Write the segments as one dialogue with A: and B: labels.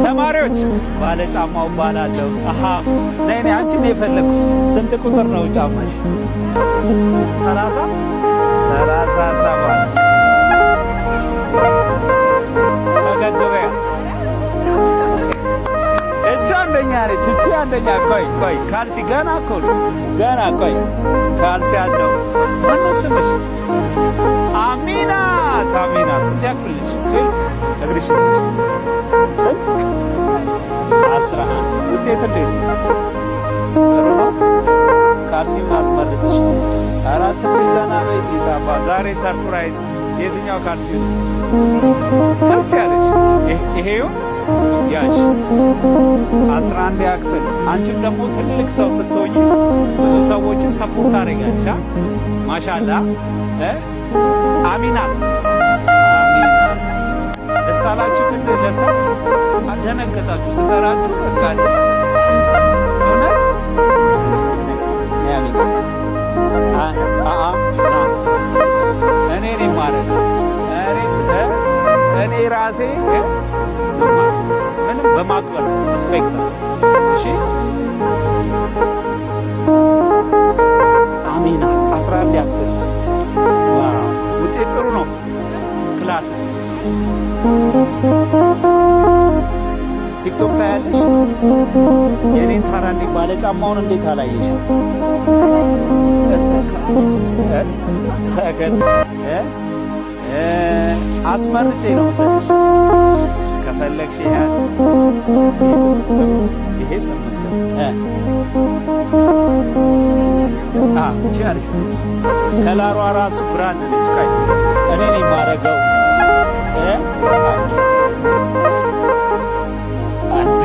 A: ተማሪዎች ባለ ጫማው ባላለው ነይ አንቺ ነው የፈለኩት። ስንት ቁጥር ነው ጫማሽ? 37 ተገደበያ አንደኛ ነች እቺ አንደኛ። ቆይ ካልሲ ገና ቆይ ካልሲ አለው። ማነው ስምሽ? አሚናት ስንት ያክፍልሽ? እግርሽ ስንት? 11 ውጤት እንዴት ነው? ጥሩ ነው። ካልሲ ማስመርጥሽ 4 ፕሪዛና በይጣባ ዛሬ ሰርፕራይዝ። የትኛው ካልሲ ነው ደስ ያለሽ? ይሄው ያሽ 11 ያክፍል። አንቺም ደግሞ ትልቅ ሰው ስትሆኚ ብዙ ሰዎችን ሰፖርት ታደርጊያለሽ። ማሻአላ አሚናት ደስ አላችሁ። ግን ለሰው አደነገጣችሁ ስጠራችሁ። በቃ እውነት አሚናት እኔ ነኝ ማለት ነው። እኔ ራሴ ምንም በማክበር ሪስፔክት። እሺ አሚና 11 ያክል። ዋው ውጤት ጥሩ ነው። ክላስስ ቲክቶክ ታያለሽ? የኔን ታራኒ ባለ ጫማውን እንዴት አላየሽ? አስመርጬ ነው ሰጥሽ ከፈለግሽ ይሄ 8 እቺ አሪፍ ነች። ከለሯ ራሱ ብራንድ ነች። እኔ ነኝ የማደርገው። አንዴ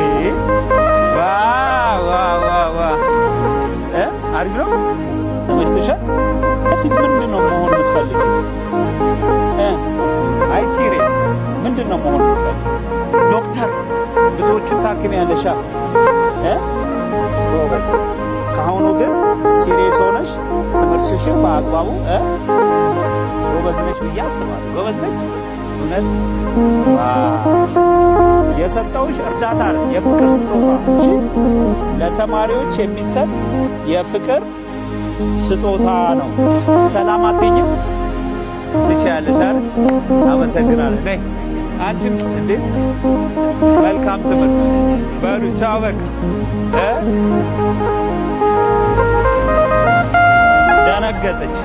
A: አሪፍ ነው። ተመችቶሻል? ፊት ምንድን ነው መሆን የምትፈልጊው? አይ ሲሪየስ ምንድን ነው መሆን የምትፈልጊው? ዶክተር ብዙዎችን ታክሚያለሽ። ጎበዝ። ከአሁኑ ግን ሲሪየስ ሆነሽ ትምህርትሽን በአግባቡ ጎበዝ ነሽ ብዬ አስባለሁ። ጎበዝ ነች እውነት። የሰጠውሽ እርዳታ የፍቅር ስጦታ እንጂ ለተማሪዎች የሚሰጥ የፍቅር ስጦታ ነው። ሰላም አትይኝም? ትችያለሽ አይደል? አመሰግናለሁ። ነይ አንቺም እንዴት መልካም ትምህርት በሉ። ቻው በቃ ደነገጠች።